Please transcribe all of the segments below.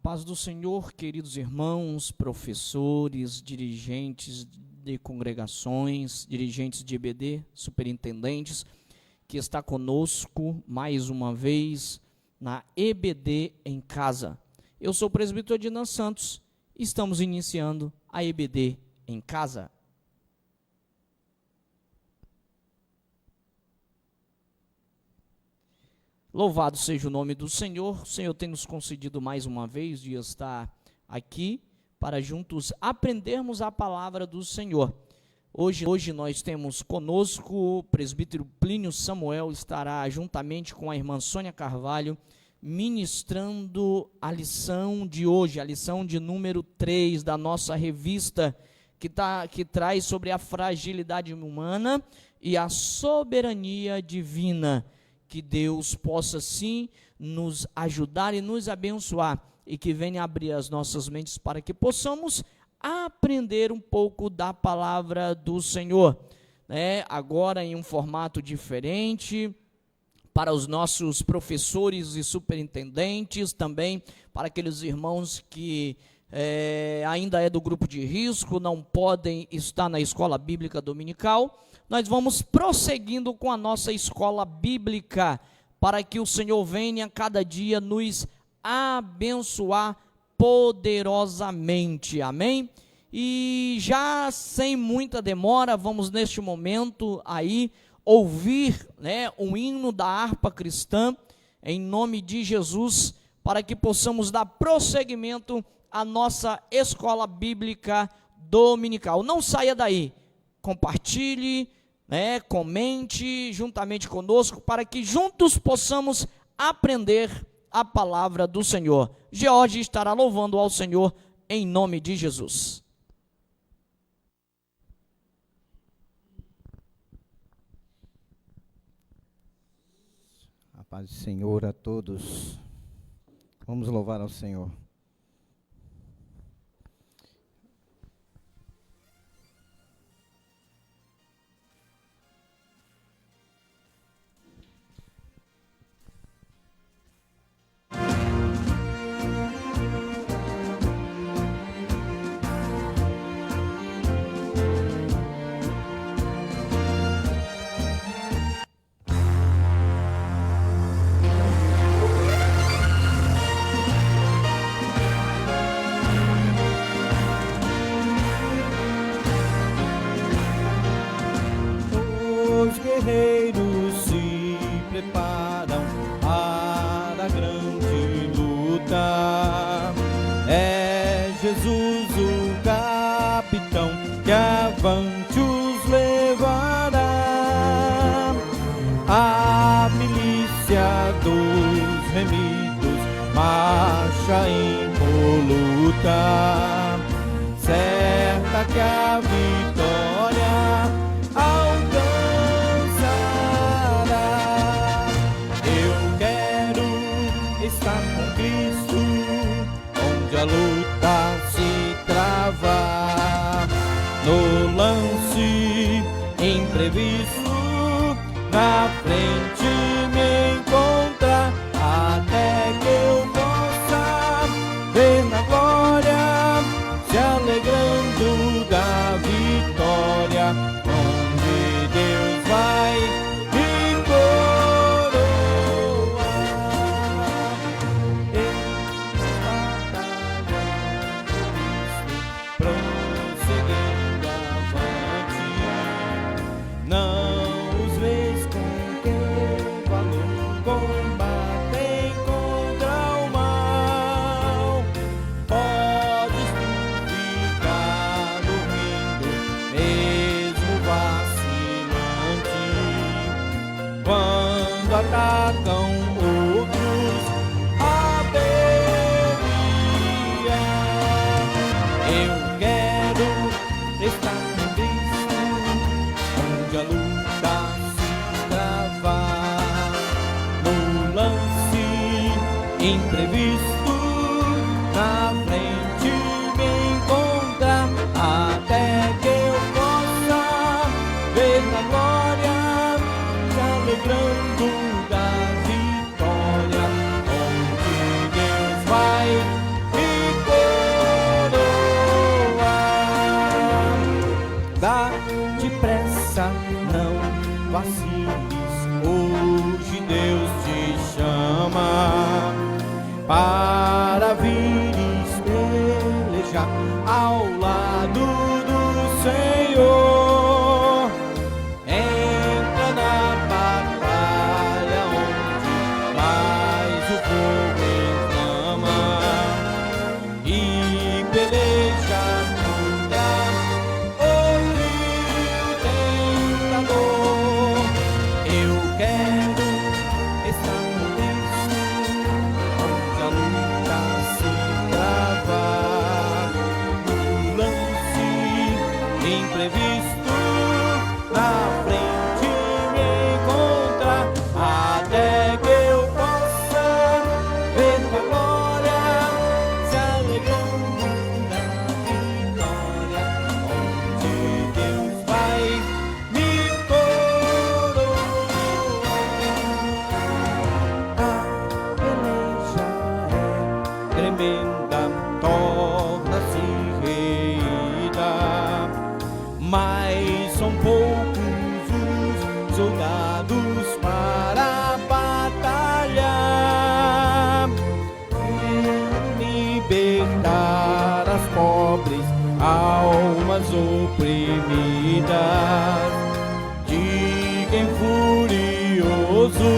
paz do Senhor, queridos irmãos, professores, dirigentes de congregações, dirigentes de EBD, superintendentes, que está conosco mais uma vez na EBD em casa. Eu sou o presbítero Adnan Santos e estamos iniciando a EBD em casa. Louvado seja o nome do Senhor. O Senhor tem nos concedido mais uma vez de estar aqui para juntos aprendermos a palavra do Senhor. Hoje nós temos conosco o presbítero Plínio Samuel, estará juntamente com a irmã Sônia Carvalho, ministrando a lição de hoje, a lição de número 3 da nossa revista, que traz sobre a fragilidade humana e a soberania divina. Que Deus possa sim nos ajudar e nos abençoar e que venha abrir as nossas mentes para que possamos aprender um pouco da palavra do Senhor, né? Agora em um formato diferente, para os nossos professores e superintendentes, também para aqueles irmãos que ainda é do grupo de risco, não podem estar na escola bíblica dominical. Nós vamos prosseguindo com a nossa escola bíblica, para que o Senhor venha cada dia nos abençoar poderosamente, amém? E já sem muita demora, vamos neste momento aí ouvir, né, um hino da harpa cristã, em nome de Jesus, para que possamos dar prosseguimento à nossa escola bíblica dominical. Não saia daí, compartilhe, comente juntamente conosco, para que juntos possamos aprender a palavra do Senhor. George estará louvando ao Senhor em nome de Jesus. A paz do Senhor a todos. Vamos louvar ao Senhor. Avante os levará, a milícia dos remidos marcha impoluta, certa que a vitória alcançará. Eu quero estar com Cristo, onde a luta se trava. No lance imprevisto, na frente me encontra, até que eu possa ver na glória, se alegrando da vitória, onde Deus vai me coroar. Não os vês com que valor combatem contra o mal. Podes tu ficar dormindo, mesmo vacilante, quando atacam outros a periga. Eu quero estar com Cristo, onde a luta se travar. No lance imprevisto, na frente me encontra, até que eu possa ver na glória, se alegrando da vitória, onde Deus vai me Hoje Deus te chama para vir pelejar ao lado do Senhor. Entra na batalha onde mais o fogo inflama e peleja contra o tentador. Eu quero estar no texto onde a luta se travar, no lance imprevisto na frente me encontrar, até que eu possa ver tua glória se alegrando na vitória, onde Deus vai me coroar. A peleja é tremenda, torna-se reída, mas são poucos os soldados para batalhar, libertar as pobres almas oprimidas de quem furioso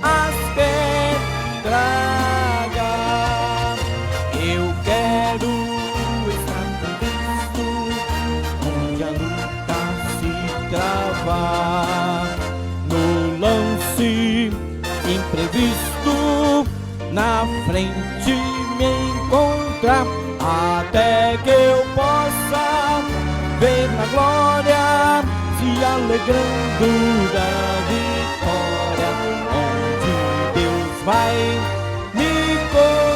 as quer tragar. Eu quero estar com Cristo onde a luta se travar, no lance imprevisto na frente me encontrar, até que eu possa ver na glória se alegrando da vitória, onde Deus vai me coroar.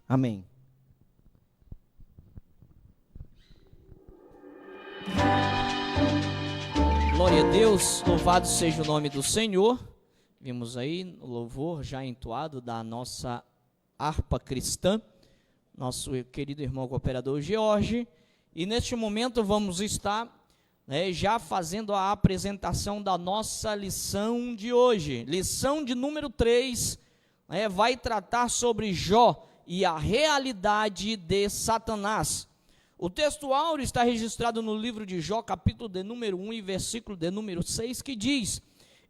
Amém. Glória a Deus, louvado seja o nome do Senhor. Vimos aí o louvor já entoado da nossa harpa cristã, nosso querido irmão cooperador George. E neste momento vamos estar já fazendo a apresentação da nossa lição de hoje. Lição de número 3, vai tratar sobre Jó e a realidade de Satanás. O texto áureo está registrado no livro de Jó, capítulo de número 1 e versículo de número 6, que diz: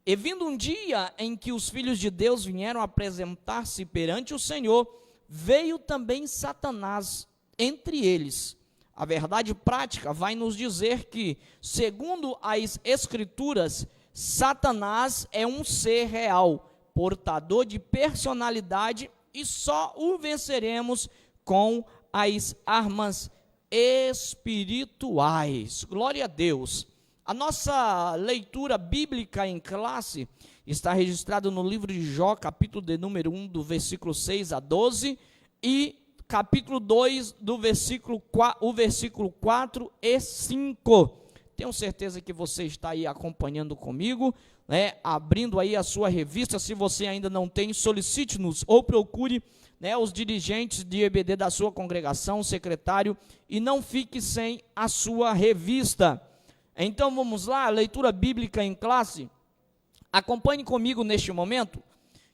E vindo um dia em que os filhos de Deus vieram apresentar-se perante o Senhor, veio também Satanás entre eles. A verdade prática vai nos dizer que, segundo as Escrituras, Satanás é um ser real, portador de personalidade, e só o venceremos com as armas espirituais. Glória a Deus. A nossa leitura bíblica em classe está registrada no livro de Jó, capítulo de número 1, do versículo 6 a 12, e capítulo 2, do versículo 4 e 5. Tenho certeza que você está aí acompanhando comigo, abrindo aí a sua revista. Se você ainda não tem, solicite-nos ou procure os dirigentes de EBD da sua congregação, o secretário, e não fique sem a sua revista. Então vamos lá, leitura bíblica em classe. Acompanhe comigo neste momento.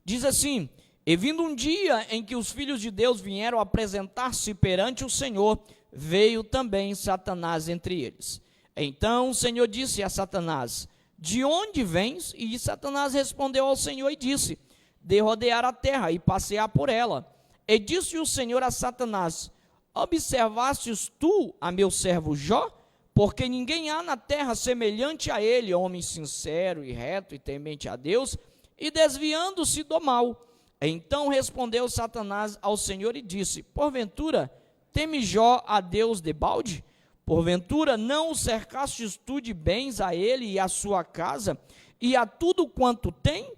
Diz assim: E vindo um dia em que os filhos de Deus vieram apresentar-se perante o Senhor, veio também Satanás entre eles. Então o Senhor disse a Satanás: De onde vens? E Satanás respondeu ao Senhor e disse: De rodear a terra e passear por ela. E disse o Senhor a Satanás: Observastes tu a meu servo Jó? Porque ninguém há na terra semelhante a ele, homem sincero e reto e temente a Deus, e desviando-se do mal. Então respondeu Satanás ao Senhor e disse: Porventura teme Jó a Deus debalde? Porventura não o cercastes tu de bens a ele e a sua casa, e a tudo quanto tem?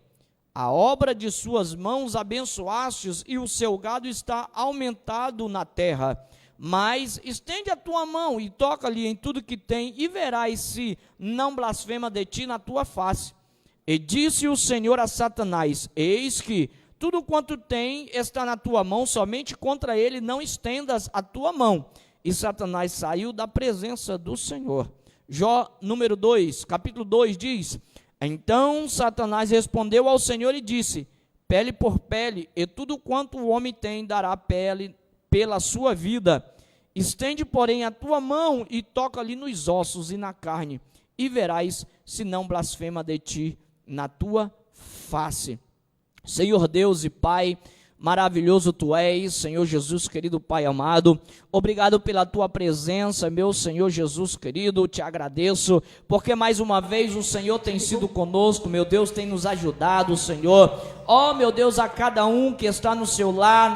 A obra de suas mãos abençoastes, e o seu gado está aumentado na terra. Mas estende a tua mão e toca-lhe em tudo que tem, e verás se não blasfema de ti na tua face. E disse o Senhor a Satanás: Eis que tudo quanto tem está na tua mão, somente contra ele não estendas a tua mão. e Satanás saiu da presença do Senhor. Jó, número 2, capítulo 2, diz: então Satanás respondeu ao Senhor e disse: pele por pele, e tudo quanto o homem tem dará pele pela sua vida. Estende, porém, a tua mão e toca-lhe nos ossos e na carne, e verás se não blasfema de ti na tua face. Senhor Deus e Pai, maravilhoso Tu és, Senhor Jesus, querido Pai amado, obrigado pela Tua presença, meu Senhor Jesus querido, te agradeço, porque mais uma vez o Senhor tem sido conosco, meu Deus, tem nos ajudado, Senhor, ó meu Deus, a cada um que está no seu lar,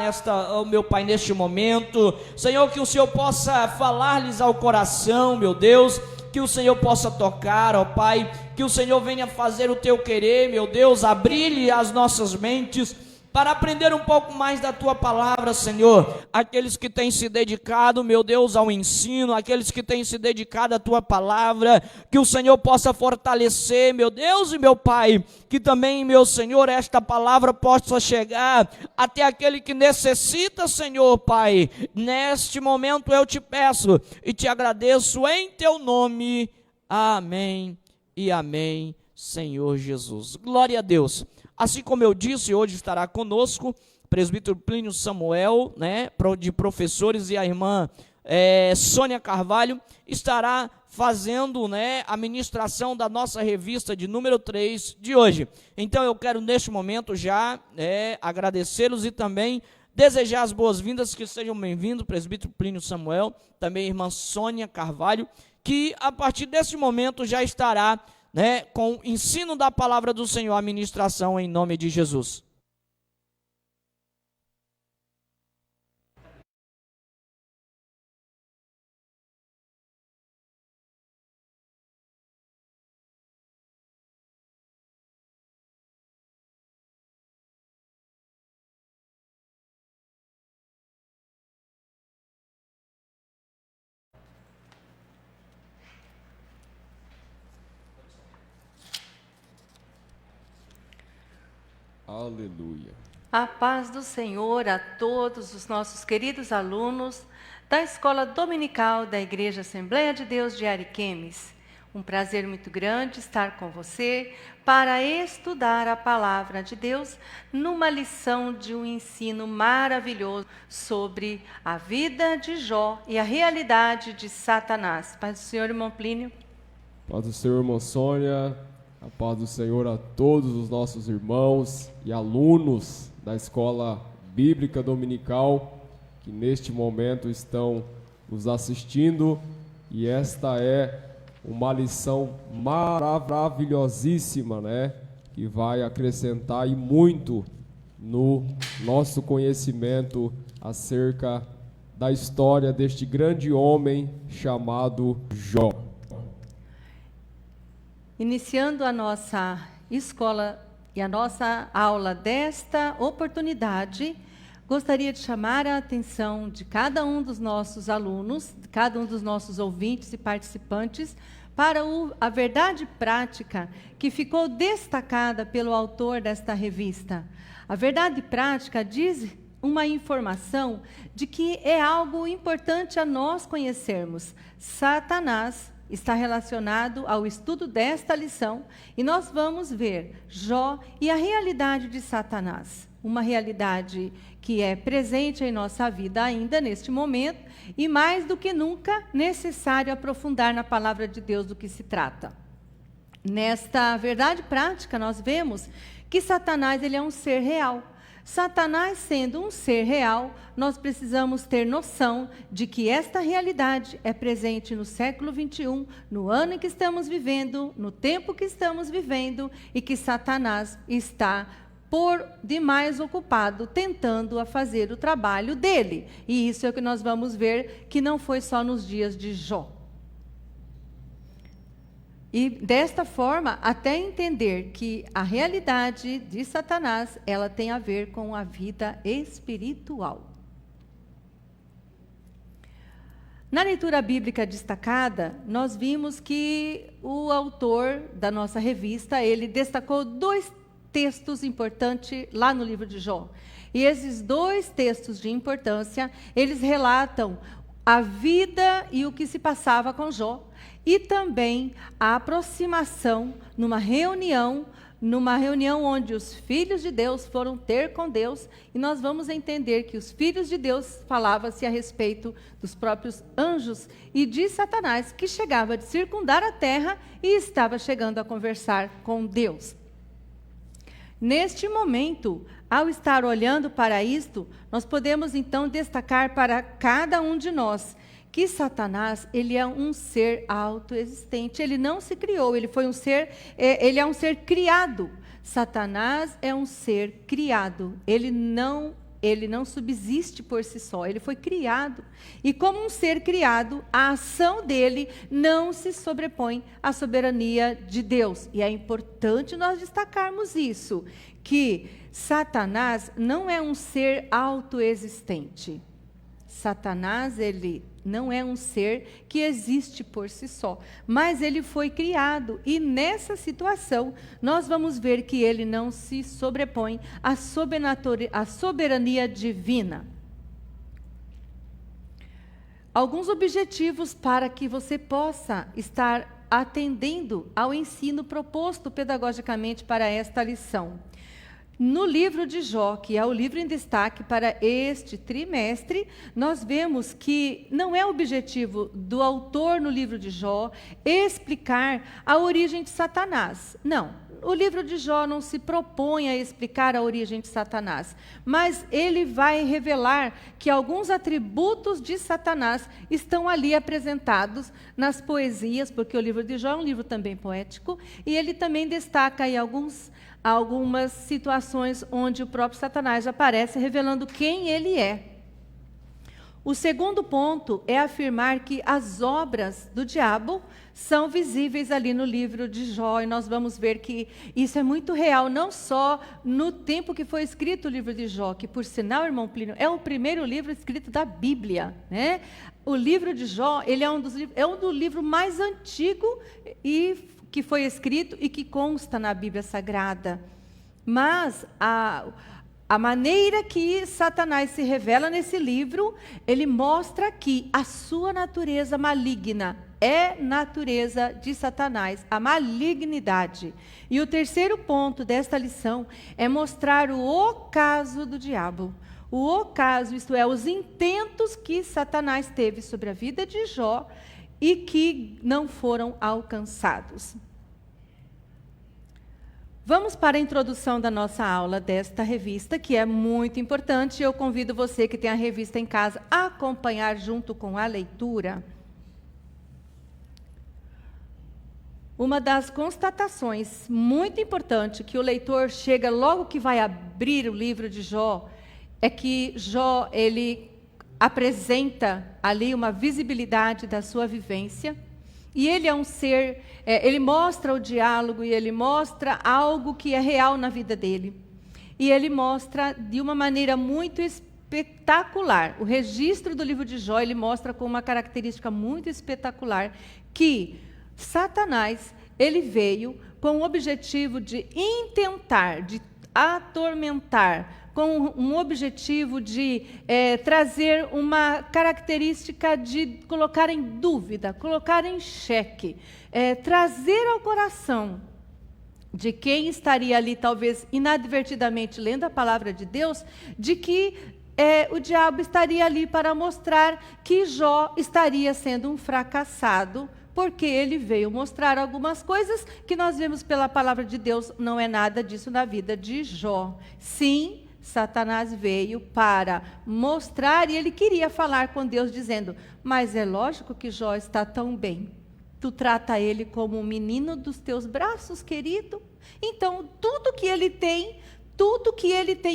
meu Pai, neste momento, Senhor, que o Senhor possa falar-lhes ao coração, meu Deus, que o Senhor possa tocar, ó Pai, que o Senhor venha fazer o Teu querer, meu Deus, abrir-lhe as nossas mentes, para aprender um pouco mais da Tua palavra, Senhor. Aqueles que têm se dedicado, meu Deus, ao ensino, aqueles que têm se dedicado à Tua palavra, que o Senhor possa fortalecer, meu Deus e meu Pai, que também, meu Senhor, esta palavra possa chegar até aquele que necessita, Senhor, Pai. Neste momento eu te peço e te agradeço em Teu nome. Amém e amém, Senhor Jesus. Glória a Deus. Assim como eu disse, hoje estará conosco o presbítero Plínio Samuel, de professores, e a irmã Sônia Carvalho estará fazendo a ministração da nossa revista de número 3 de hoje. Então eu quero neste momento já agradecê-los e também desejar as boas-vindas, que sejam bem-vindos, presbítero Plínio Samuel, também a irmã Sônia Carvalho, que a partir desse momento já estará com o ensino da palavra do Senhor, a ministração em nome de Jesus. Aleluia. A paz do Senhor a todos os nossos queridos alunos da Escola Dominical da Igreja Assembleia de Deus de Ariquemes. Um prazer muito grande estar com você para estudar a Palavra de Deus numa lição de um ensino maravilhoso sobre a vida de Jó e a realidade de Satanás. Paz do Senhor, irmão Plínio. Paz do Senhor, irmã Sônia. A paz do Senhor a todos os nossos irmãos e alunos da Escola Bíblica Dominical que neste momento estão nos assistindo, e esta é uma lição maravilhosíssima, que vai acrescentar e muito no nosso conhecimento acerca da história deste grande homem chamado Jó. Iniciando a nossa escola e a nossa aula desta oportunidade, gostaria de chamar a atenção de cada um dos nossos alunos, de cada um dos nossos ouvintes e participantes, para a verdade prática que ficou destacada pelo autor desta revista. A verdade prática diz uma informação de que é algo importante a nós conhecermos. Satanás está relacionado ao estudo desta lição, e nós vamos ver Jó e a realidade de Satanás. Uma realidade que é presente em nossa vida ainda neste momento, e mais do que nunca necessário aprofundar na palavra de Deus do que se trata. Nesta verdade prática, nós vemos que Satanás ele é um ser real. Satanás sendo um ser real, nós precisamos ter noção de que esta realidade é presente no século 21, no ano em que estamos vivendo, no tempo que estamos vivendo, e que Satanás está por demais ocupado tentando a fazer o trabalho dele. E isso é o que nós vamos ver, que não foi só nos dias de Jó. E desta forma, até entender que a realidade de Satanás, ela tem a ver com a vida espiritual. Na leitura bíblica destacada, nós vimos que o autor da nossa revista, ele destacou 2 textos importantes lá no livro de Jó. E esses 2 textos de importância, eles relatam a vida e o que se passava com Jó, e também a aproximação numa reunião onde os filhos de Deus foram ter com Deus, e nós vamos entender que os filhos de Deus falavam-se a respeito dos próprios anjos e de Satanás, que chegava de circundar a terra e estava chegando a conversar com Deus. Neste momento, ao estar olhando para isto, nós podemos então destacar para cada um de nós que Satanás, ele é um ser autoexistente, ele não se criou, ele é um ser criado. Satanás é um ser criado, ele não subsiste por si só, ele foi criado. E como um ser criado, a ação dele não se sobrepõe à soberania de Deus. E é importante nós destacarmos isso, que Satanás não é um ser autoexistente. Satanás, ele não é um ser que existe por si só, mas ele foi criado, e nessa situação nós vamos ver que ele não se sobrepõe à soberania divina. Alguns objetivos para que você possa estar atendendo ao ensino proposto pedagogicamente para esta lição. No livro de Jó, que é o livro em destaque para este trimestre, nós vemos que não é objetivo do autor no livro de Jó explicar a origem de Satanás. Não, o livro de Jó não se propõe a explicar a origem de Satanás, mas ele vai revelar que alguns atributos de Satanás estão ali apresentados nas poesias, porque o livro de Jó é um livro também poético, e ele também destaca aí algumas situações onde o próprio Satanás aparece, revelando quem ele é. O segundo ponto é afirmar que as obras do diabo são visíveis ali no livro de Jó, e nós vamos ver que isso é muito real, não só no tempo que foi escrito o livro de Jó, que, por sinal, irmão Plínio, é o primeiro livro escrito da Bíblia, né? O livro de Jó, ele é um dos livros mais antigos e que foi escrito e que consta na Bíblia Sagrada. Mas a maneira que Satanás se revela nesse livro, ele mostra que a sua natureza maligna é natureza de Satanás, a malignidade. E o terceiro ponto desta lição é mostrar o ocaso do diabo. O ocaso, isto é, os intentos que Satanás teve sobre a vida de Jó e que não foram alcançados. Vamos para a introdução da nossa aula desta revista, que é muito importante. Eu convido você que tem a revista em casa a acompanhar junto com a leitura. Uma das constatações muito importante que o leitor chega logo que vai abrir o livro de Jó, é que Jó, ele apresenta ali uma visibilidade da sua vivência, e ele é um ser, ele mostra o diálogo, e ele mostra algo que é real na vida dele. E ele mostra de uma maneira muito espetacular. O registro do livro de Jó, ele mostra com uma característica muito espetacular, que Satanás, ele veio com o objetivo de intentar, de atormentar, com um objetivo de trazer uma característica de colocar em dúvida, colocar em xeque, trazer ao coração de quem estaria ali, talvez inadvertidamente, lendo a palavra de Deus, de que o diabo estaria ali para mostrar que Jó estaria sendo um fracassado, porque ele veio mostrar algumas coisas que nós vemos pela palavra de Deus, não é nada disso na vida de Jó. Sim, Satanás veio para mostrar, e ele queria falar com Deus, dizendo: mas é lógico que Jó está tão bem. Tu trata ele como um menino dos teus braços, querido. Então, tudo que ele tem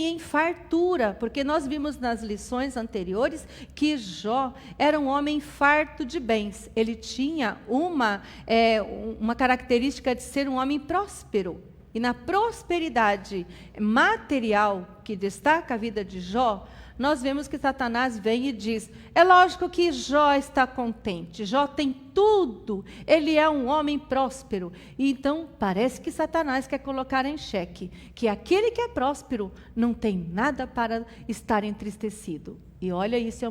em fartura, porque nós vimos nas lições anteriores que Jó era um homem farto de bens. Ele tinha uma característica de ser um homem próspero. E na prosperidade material que destaca a vida de Jó, nós vemos que Satanás vem e diz: é lógico que Jó está contente, Jó tem tudo, ele é um homem próspero. E então parece que Satanás quer colocar em xeque que aquele que é próspero não tem nada para estar entristecido. E olha, isso é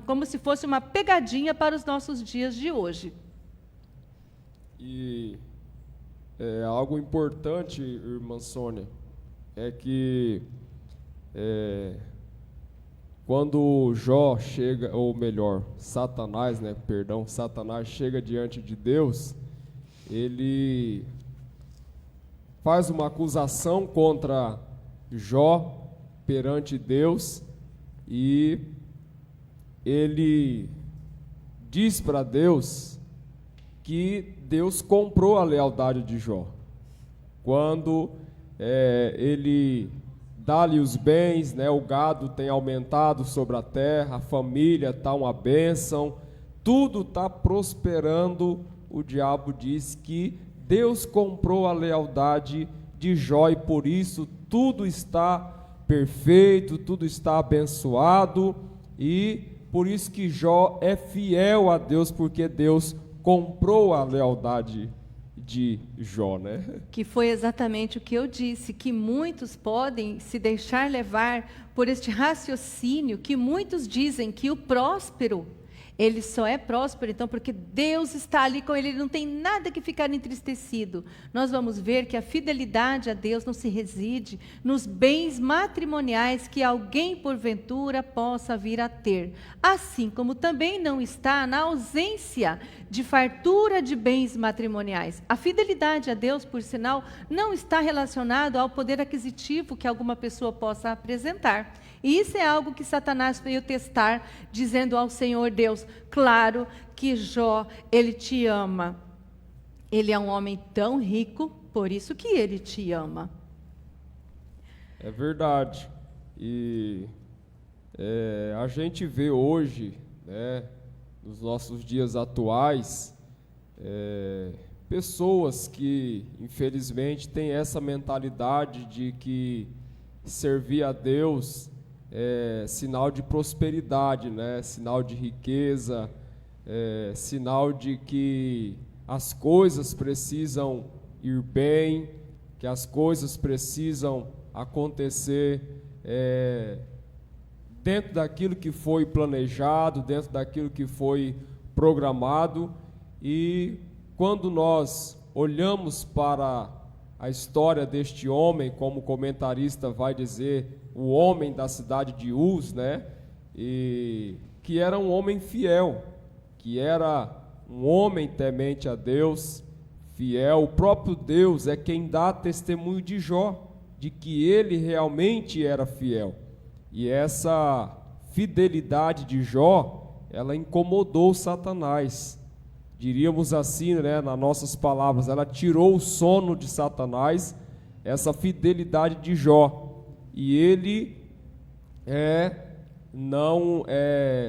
como se fosse uma pegadinha para os nossos dias de hoje. E algo importante, irmã Sônia, é que quando Jó chega, ou melhor, Satanás chega diante de Deus, ele faz uma acusação contra Jó perante Deus e ele diz para Deus que Deus comprou a lealdade de Jó. Quando ele dá-lhe os bens, né, o gado tem aumentado sobre a terra, a família está uma bênção, tudo está prosperando, o diabo diz que Deus comprou a lealdade de Jó e por isso tudo está perfeito, tudo está abençoado e por isso que Jó é fiel a Deus, porque Deus comprou a lealdade de Jó, né? Que foi exatamente o que eu disse, que muitos podem se deixar levar por este raciocínio, que muitos dizem que o próspero, ele só é próspero, então, porque Deus está ali com ele, ele não tem nada que ficar entristecido. Nós vamos ver que a fidelidade a Deus não se reside nos bens matrimoniais que alguém, porventura, possa vir a ter. Assim como também não está na ausência de fartura de bens matrimoniais. A fidelidade a Deus, por sinal, não está relacionado ao poder aquisitivo que alguma pessoa possa apresentar. E isso é algo que Satanás veio testar, dizendo ao Senhor Deus, claro que Jó, ele te ama. Ele é um homem tão rico, por isso que ele te ama. É verdade. E a gente vê hoje, né, nos nossos dias atuais, pessoas que, infelizmente, têm essa mentalidade de que servir a Deus é sinal de prosperidade, né? Sinal de riqueza, sinal de que as coisas precisam ir bem, que as coisas precisam acontecer dentro daquilo que foi planejado, dentro daquilo que foi programado. E quando nós olhamos para a história deste homem, como o comentarista vai dizer, o homem da cidade de Uz, né? E que era um homem fiel, que era um homem temente a Deus, fiel. O próprio Deus é quem dá testemunho de Jó, de que ele realmente era fiel. E essa fidelidade de Jó, ela incomodou Satanás. Diríamos assim, né, nas nossas palavras, ela tirou o sono de Satanás, essa fidelidade de Jó. E ele não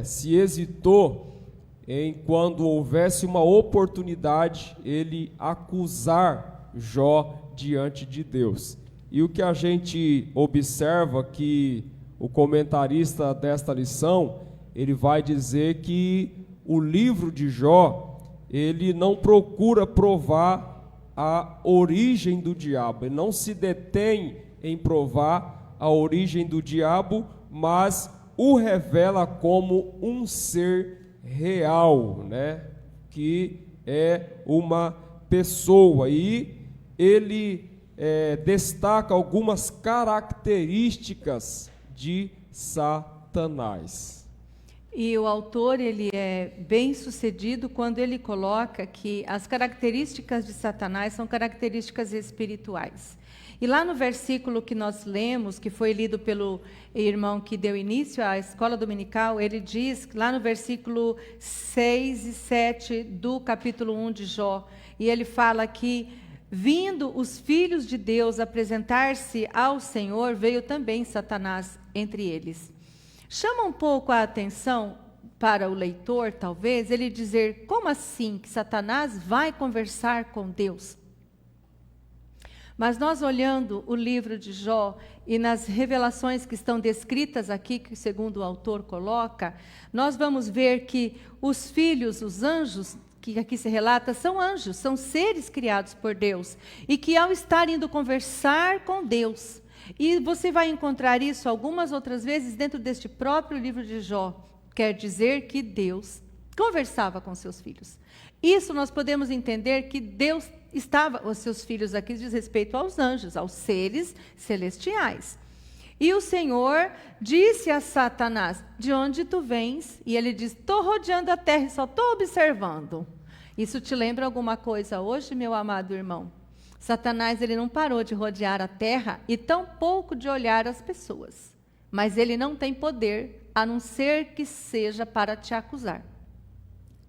se hesitou em, quando houvesse uma oportunidade, ele acusar Jó diante de Deus. E o que a gente observa que o comentarista desta lição, ele vai dizer que o livro de Jó, ele não procura provar a origem do diabo, ele não se detém em provar a origem do diabo, mas o revela como um ser real, né? Que é uma pessoa, e ele destaca algumas características de Satanás. E o autor, ele é bem sucedido quando ele coloca que as características de Satanás são características espirituais. E lá no versículo que nós lemos, que foi lido pelo irmão que deu início à escola dominical, ele diz, lá no versículo 6 e 7 do capítulo 1 de Jó, e ele fala que, vindo os filhos de Deus apresentar-se ao Senhor, veio também Satanás entre eles. Chama um pouco a atenção para o leitor, talvez, ele dizer, como assim que Satanás vai conversar com Deus? Mas nós olhando o livro de Jó e nas revelações que estão descritas aqui, que segundo o autor coloca, nós vamos ver que os filhos, os anjos, que aqui se relata, são anjos, são seres criados por Deus, e que ao estar indo conversar com Deus, E você vai encontrar isso algumas outras vezes dentro deste próprio livro de Jó. Quer dizer que Deus conversava com seus filhos. Isso nós podemos entender que Deus estava, os seus filhos aqui diz respeito aos anjos, aos seres celestiais. E o Senhor disse a Satanás, de onde tu vens? E ele diz, estou rodeando a terra e só estou observando. Isso te lembra alguma coisa hoje, meu amado irmão? Satanás, ele não parou de rodear a terra e tampouco de olhar as pessoas. Mas ele não tem poder, a não ser que seja para te acusar.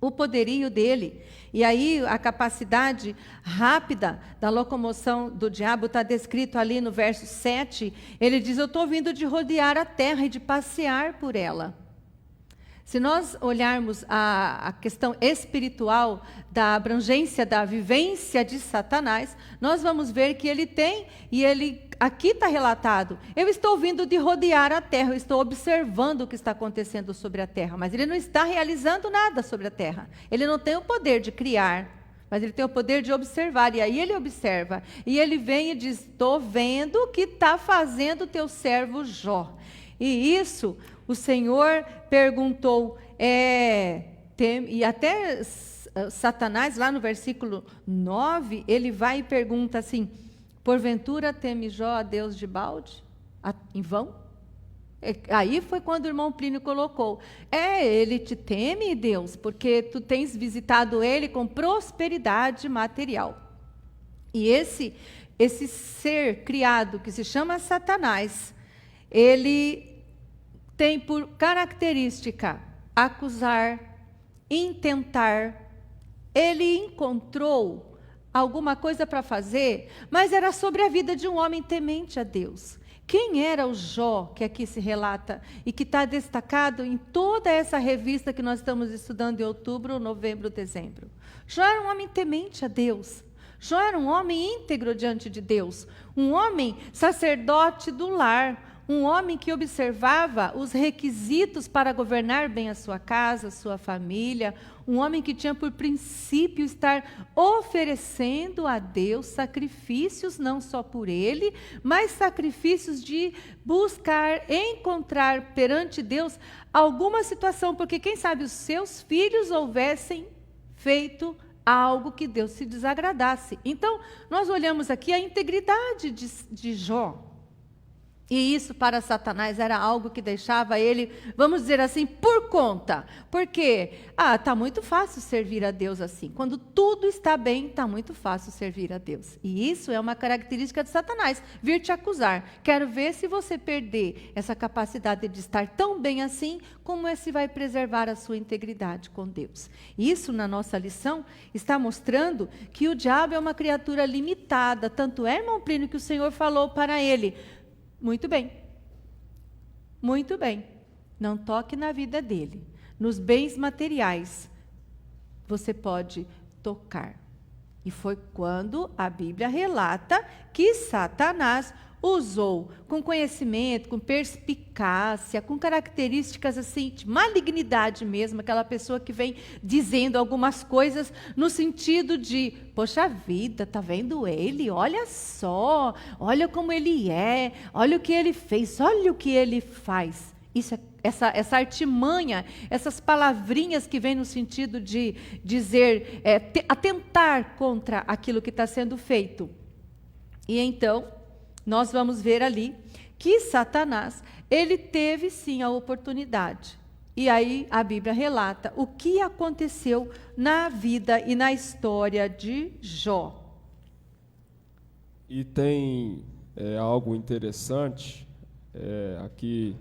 O poderio dele, e aí a capacidade rápida da locomoção do diabo está descrito ali no verso 7, ele diz, eu estou vindo de rodear a terra e de passear por ela. Se nós olharmos a questão espiritual da abrangência da vivência de Satanás, nós vamos ver que ele tem, e ele aqui está relatado, eu estou vindo de rodear a terra, eu estou observando o que está acontecendo sobre a terra, mas ele não está realizando nada sobre a terra. Ele não tem o poder de criar, mas ele tem o poder de observar, e aí ele observa, e ele vem e diz, estou vendo o que está fazendo o teu servo Jó. E isso, o Senhor perguntou, e até Satanás, lá no versículo 9, ele vai e pergunta assim, porventura teme Jó a Deus de balde? Em vão? Aí foi quando o irmão Plínio colocou, ele te teme, Deus, porque tu tens visitado ele com prosperidade material. E esse ser criado, que se chama Satanás, ele tem por característica acusar, intentar. Ele encontrou alguma coisa para fazer, mas era sobre a vida de um homem temente a Deus. Quem era o Jó, que aqui se relata, e que está destacado em toda essa revista que nós estamos estudando em outubro, novembro, dezembro? Jó era um homem temente a Deus. Jó era um homem íntegro diante de Deus, um homem sacerdote do lar, um homem que observava os requisitos para governar bem a sua casa, a sua família, um homem que tinha por princípio estar oferecendo a Deus sacrifícios, não só por ele, mas sacrifícios de buscar, encontrar perante Deus alguma situação, porque quem sabe os seus filhos houvessem feito algo que Deus se desagradasse. Então, nós olhamos aqui a integridade de Jó. E isso para Satanás era algo que deixava ele, vamos dizer assim, por conta. Porque, está muito fácil servir a Deus assim. Quando tudo está bem, está muito fácil servir a Deus. E isso é uma característica de Satanás, vir te acusar. Quero ver se você perder essa capacidade de estar tão bem assim, como é se vai preservar a sua integridade com Deus. Isso, na nossa lição, está mostrando que o diabo é uma criatura limitada. Tanto é, irmão Plínio, que o Senhor falou para ele, muito bem, não toque na vida dele, nos bens materiais, você pode tocar. E foi quando a Bíblia relata que Satanás usou com conhecimento, com perspicácia, com características assim, de malignidade mesmo, aquela pessoa que vem dizendo algumas coisas no sentido de, poxa vida, tá vendo ele? Olha só, olha como ele é, olha o que ele fez, olha o que ele faz. Isso essa artimanha, essas palavrinhas que vêm no sentido de dizer, atentar contra aquilo que está sendo feito. E então, nós vamos ver ali que Satanás, ele teve sim a oportunidade. E aí a Bíblia relata o que aconteceu na vida e na história de Jó. E tem algo interessante, aqui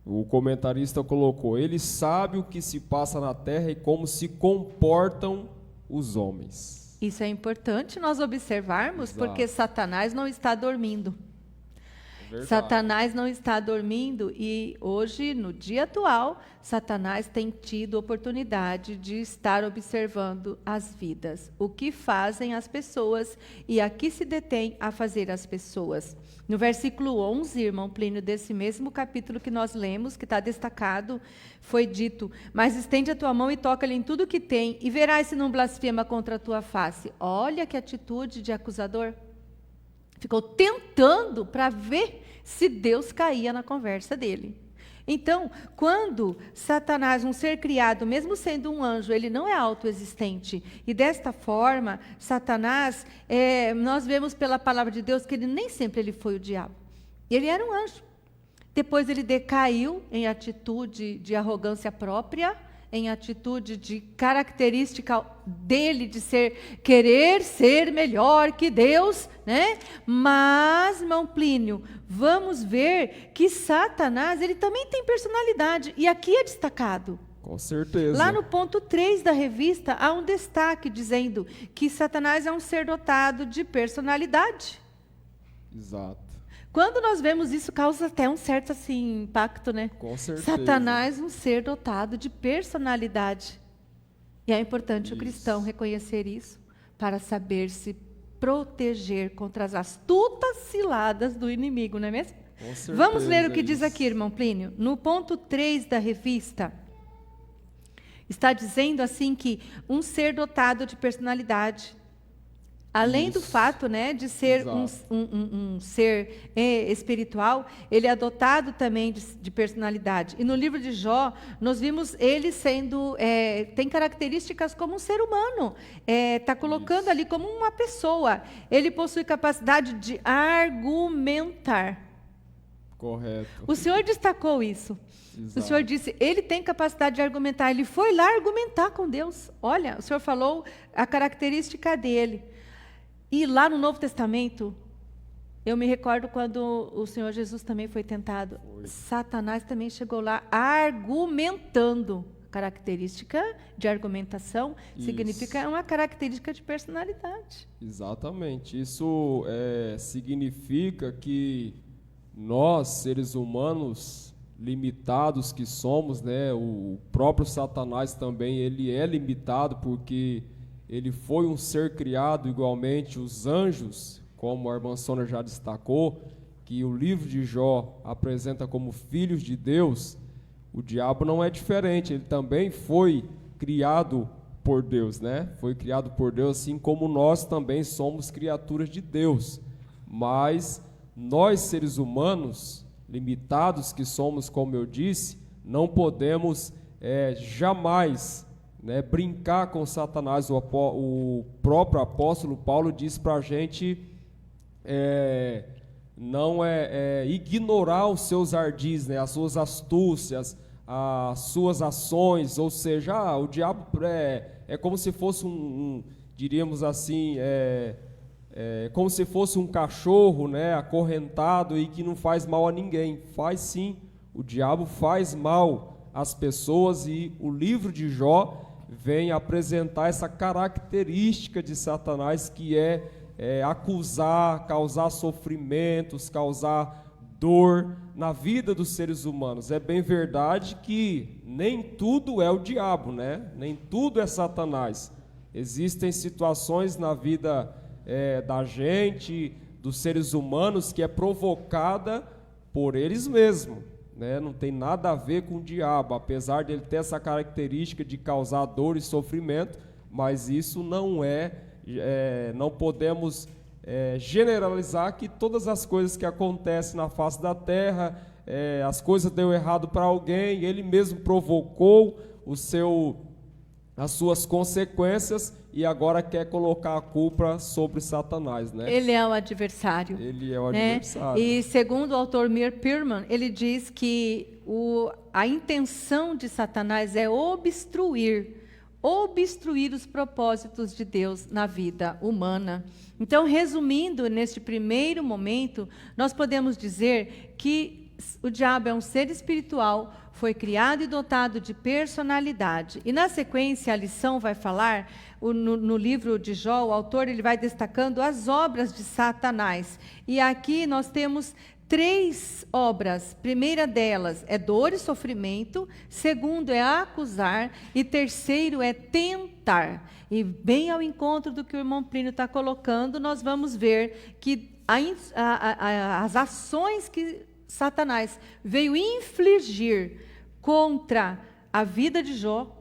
o comentarista colocou, ele sabe o que se passa na terra e como se comportam os homens. Isso é importante nós observarmos, exato, porque Satanás não está dormindo. Verdade. Satanás não está dormindo e hoje, no dia atual, Satanás tem tido oportunidade de estar observando as vidas, o que fazem as pessoas e a que se detém a fazer as pessoas. No versículo 11, irmão Plínio, desse mesmo capítulo que nós lemos, que está destacado, foi dito, mas estende a tua mão e toca-lhe em tudo que tem, e verás se não blasfema contra a tua face. Olha que atitude de acusador. ficou tentando para ver se Deus caía na conversa dele. Então, quando Satanás, um ser criado, mesmo sendo um anjo, ele não é autoexistente. E desta forma, Satanás, nós vemos pela palavra de Deus que ele nem sempre ele foi o diabo. Ele era um anjo. Depois ele decaiu em atitude de arrogância própria, em atitude de característica dele de querer ser melhor que Deus, né? Mas, irmão Plínio, vamos ver que Satanás, ele também tem personalidade, e aqui é destacado. Com certeza. Lá no ponto 3 da revista, há um destaque dizendo que Satanás é um ser dotado de personalidade. Exato. Quando nós vemos isso, causa até um certo assim, impacto, né? Com certeza. Satanás, um ser dotado de personalidade. E é importante Isso. o cristão reconhecer isso para saber se proteger contra as astutas ciladas do inimigo, não é mesmo? Com certeza. Vamos ler o que diz isso. aqui, irmão Plínio. No ponto 3 da revista, está dizendo assim que um ser dotado de personalidade, além do Isso. fato, né, de ser um ser espiritual, ele é dotado também de personalidade. E no livro de Jó, nós vimos ele sendo, tem características como um ser humano, está colocando ali como uma pessoa. Ele possui capacidade de argumentar. Correto. O Senhor destacou isso. Exato. O Senhor disse, ele tem capacidade de argumentar. Ele foi lá argumentar com Deus. Olha, o Senhor falou a característica dele. E lá no Novo Testamento, eu me recordo quando o Senhor Jesus também foi tentado. Satanás também chegou lá argumentando. Característica de argumentação significa uma característica de personalidade. Exatamente. Isso significa que nós, seres humanos limitados que somos, né, o próprio Satanás também, ele é limitado porque ele foi um ser criado igualmente, os anjos, como a irmã Sônia já destacou, que o livro de Jó apresenta como filhos de Deus. O diabo não é diferente, ele também foi criado por Deus, né? Foi criado por Deus, assim como nós também somos criaturas de Deus. Mas nós, seres humanos, limitados que somos, como eu disse, não podemos jamais, né, brincar com Satanás. O próprio apóstolo Paulo diz para a gente não ignorar os seus ardis, né, as suas astúcias, as suas ações. Ou seja, o diabo é como se fosse diríamos assim, como se fosse um cachorro, né, acorrentado e que não faz mal a ninguém. Faz sim, o diabo faz mal às pessoas, e o livro de Jó vem apresentar essa característica de Satanás, que é acusar, causar sofrimentos, causar dor na vida dos seres humanos. É bem verdade que nem tudo é o diabo, né? Nem tudo é Satanás. Existem situações na vida da gente, dos seres humanos, que é provocada por eles mesmos, né? Não tem nada a ver com o diabo, apesar de ele ter essa característica de causar dor e sofrimento, mas isso não podemos generalizar que todas as coisas que acontecem na face da terra, as coisas deu errado para alguém, ele mesmo provocou as suas consequências e agora quer colocar a culpa sobre Satanás, né? Ele é o adversário. Ele é o né? adversário. E segundo o autor Mir Pirman, ele diz que a intenção de Satanás é obstruir os propósitos de Deus na vida humana. Então, resumindo, neste primeiro momento, nós podemos dizer que o diabo é um ser espiritual, foi criado e dotado de personalidade. E na sequência, a lição vai falar, no livro de Jó, o autor ele vai destacando as obras de Satanás. E aqui nós temos 3 obras. Primeira delas é dor e sofrimento, segundo é acusar, e terceiro é tentar. E bem ao encontro do que o irmão Plínio está colocando, nós vamos ver que as ações que Satanás veio infligir contra a vida de Jó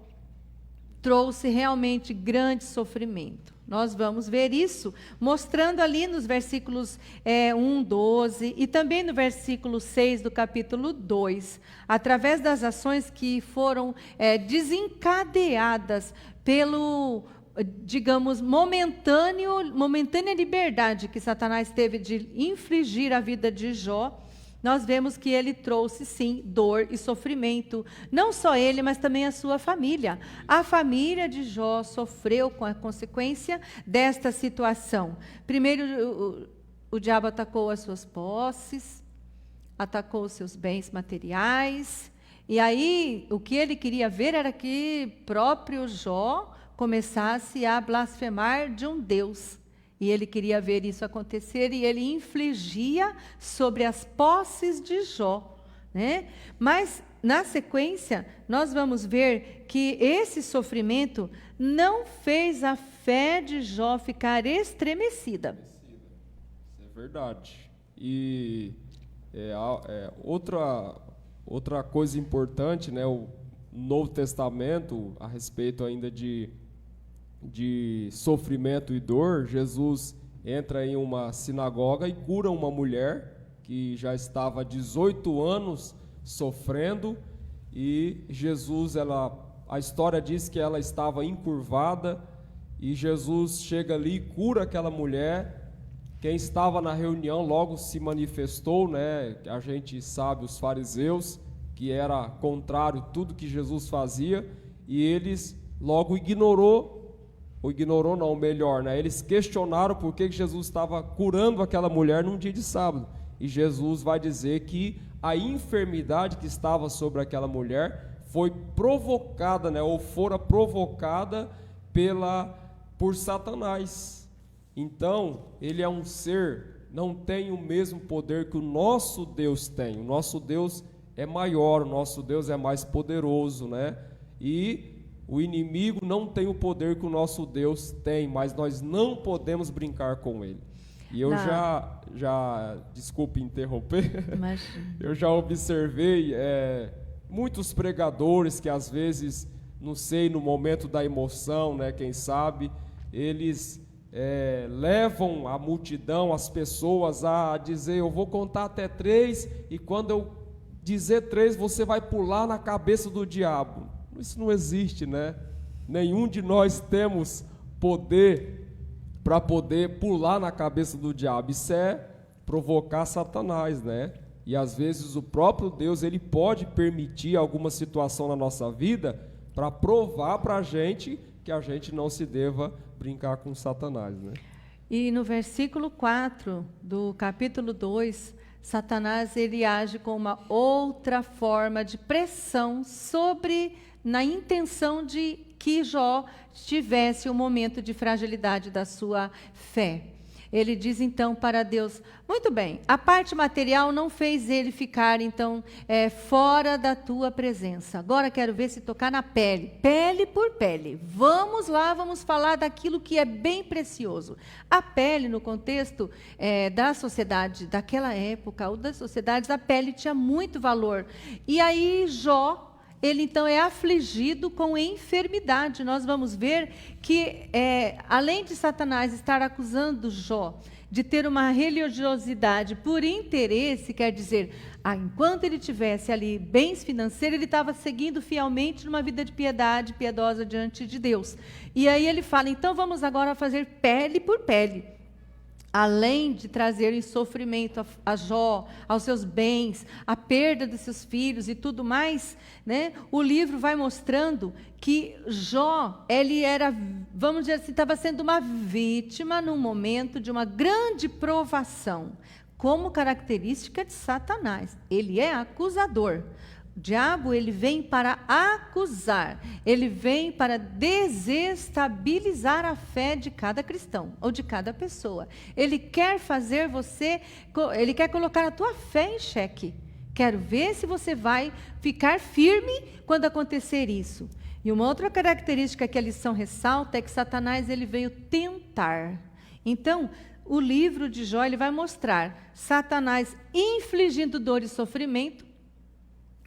trouxe realmente grande sofrimento. Nós vamos ver isso, mostrando ali nos versículos 1, 12 e também no versículo 6 do capítulo 2, através das ações que foram desencadeadas pelo, digamos, momentânea liberdade que Satanás teve de infligir à vida de Jó. Nós vemos que ele trouxe, sim, dor e sofrimento. Não só ele, mas também a sua família. A família de Jó sofreu com a consequência desta situação. Primeiro, o diabo atacou as suas posses, atacou os seus bens materiais. E aí, o que ele queria ver era que próprio Jó começasse a blasfemar de um Deus. E ele queria ver isso acontecer e ele infligia sobre as posses de Jó, né? Mas, na sequência, nós vamos ver que esse sofrimento não fez a fé de Jó ficar estremecida. Isso é verdade. E outra coisa importante, né? O Novo Testamento, a respeito ainda de sofrimento e dor, Jesus entra em uma sinagoga e cura uma mulher que já estava há 18 anos sofrendo, e Jesus, a história diz que ela estava encurvada, e Jesus chega ali e cura aquela mulher. Quem estava na reunião logo se manifestou, né? A gente sabe, os fariseus, que era contrário a tudo que Jesus fazia, e eles logo eles questionaram por que Jesus estava curando aquela mulher num dia de sábado. E Jesus vai dizer que a enfermidade que estava sobre aquela mulher foi provocada, né, ou fora provocada por Satanás. Então, ele é um ser, não tem o mesmo poder que o nosso Deus tem. O nosso Deus é maior, o nosso Deus é mais poderoso, né? E o inimigo não tem o poder que o nosso Deus tem, mas nós não podemos brincar com ele. E eu desculpe interromper, eu já observei muitos pregadores que às vezes, não sei, no momento da emoção, né, quem sabe, eles levam a multidão, as pessoas a dizer: eu vou contar até 3, e quando eu dizer 3, você vai pular na cabeça do diabo. Isso não existe, né? Nenhum de nós temos poder para poder pular na cabeça do diabo. Isso é provocar Satanás, né? E às vezes o próprio Deus, ele pode permitir alguma situação na nossa vida para provar para a gente que a gente não se deva brincar com Satanás, né? E no versículo 4 do capítulo 2, Satanás, ele age com uma outra forma de pressão na intenção de que Jó tivesse um momento de fragilidade da sua fé. Ele diz então para Deus: muito bem, a parte material não fez ele ficar então fora da tua presença. Agora quero ver se tocar na pele, pele por pele. Vamos lá, vamos falar daquilo que é bem precioso. A pele, no contexto da sociedade daquela época, ou das sociedades, a pele tinha muito valor. E aí Jó, ele então é afligido com enfermidade. Nós vamos ver que, além de Satanás estar acusando Jó de ter uma religiosidade por interesse, quer dizer, enquanto ele tivesse ali bens financeiros, ele estava seguindo fielmente numa vida de piedade, piedosa diante de Deus. E aí ele fala: então vamos agora fazer pele por pele. Além de trazer sofrimento a Jó, aos seus bens, a perda dos seus filhos e tudo mais, né? O livro vai mostrando que Jó, ele era, vamos dizer assim, estava sendo uma vítima num momento de uma grande provação, como característica de Satanás. Ele é acusador. O diabo, ele vem para acusar, ele vem para desestabilizar a fé de cada cristão, ou de cada pessoa. Ele quer fazer ele quer colocar a tua fé em xeque. Quero ver se você vai ficar firme quando acontecer isso. E uma outra característica que a lição ressalta é que Satanás, ele veio tentar. Então, o livro de Jó, ele vai mostrar Satanás infligindo dor e sofrimento.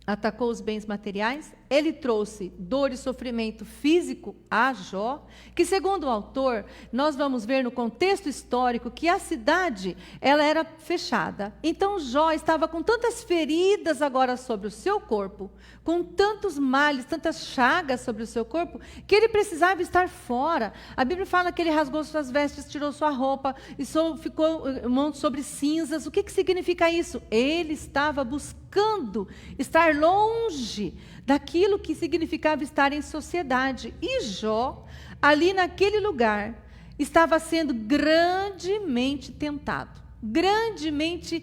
Atacou os bens materiais, ele trouxe dor e sofrimento físico a Jó, que segundo o autor, nós vamos ver no contexto histórico que a cidade, ela era fechada. Então Jó estava com tantas feridas agora sobre o seu corpo, com tantos males, tantas chagas sobre o seu corpo, que ele precisava estar fora. A Bíblia fala que ele rasgou suas vestes, tirou sua roupa, e ficou mão sobre cinzas. O que significa isso? Ele estava buscando estar longe daquilo que significava estar em sociedade. E Jó, ali naquele lugar, estava sendo grandemente tentado, grandemente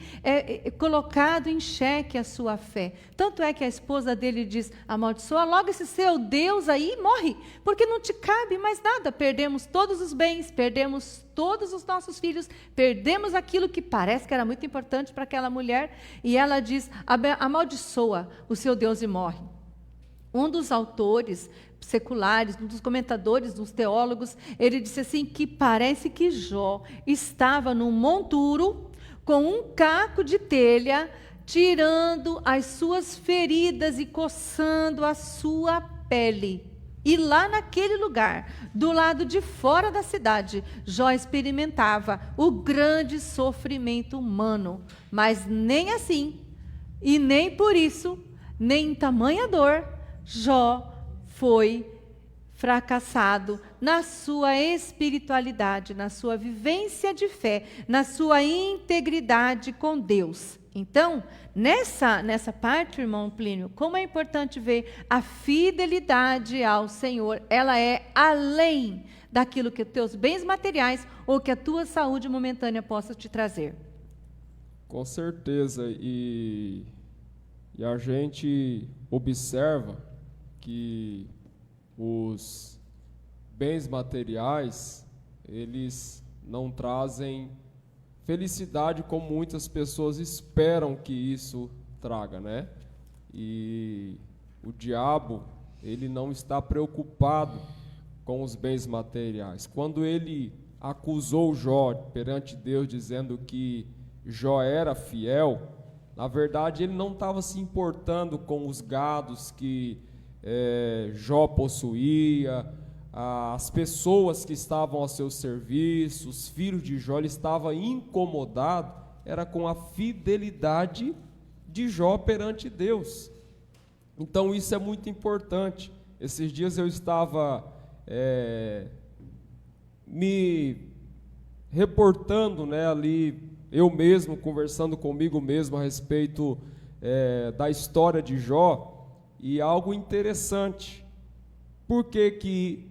colocado em xeque a sua fé. Tanto é que a esposa dele diz: amaldiçoa logo esse seu Deus aí e morre, porque não te cabe mais nada. Perdemos todos os bens, perdemos todos os nossos filhos, perdemos aquilo que parece que era muito importante para aquela mulher, e ela diz: amaldiçoa o seu Deus e morre. Um dos autores seculares, um dos comentadores, dos teólogos, ele disse assim, que parece que Jó estava num monturo com um caco de telha, tirando as suas feridas e coçando a sua pele. E lá naquele lugar, do lado de fora da cidade, Jó experimentava o grande sofrimento humano. Mas nem assim, e nem por isso, nem em tamanha dor, Jó foi fracassado na sua espiritualidade, na sua vivência de fé, na sua integridade com Deus. Então, nessa parte, irmão Plínio, como é importante ver a fidelidade ao Senhor, ela é além daquilo que os teus bens materiais ou que a tua saúde momentânea possa te trazer. Com certeza, e a gente observa que os bens materiais, eles não trazem felicidade como muitas pessoas esperam que isso traga, né? E o diabo, ele não está preocupado com os bens materiais. Quando ele acusou Jó perante Deus, dizendo que Jó era fiel, na verdade ele não estava se importando com os gados que Jó possuía, as pessoas que estavam a seu serviço, os filhos de Jó. Ele estava incomodado, era com a fidelidade de Jó perante Deus. Então isso é muito importante. Esses dias eu estava me reportando, né, ali, eu mesmo, conversando comigo mesmo a respeito da história de Jó, e algo interessante. Por que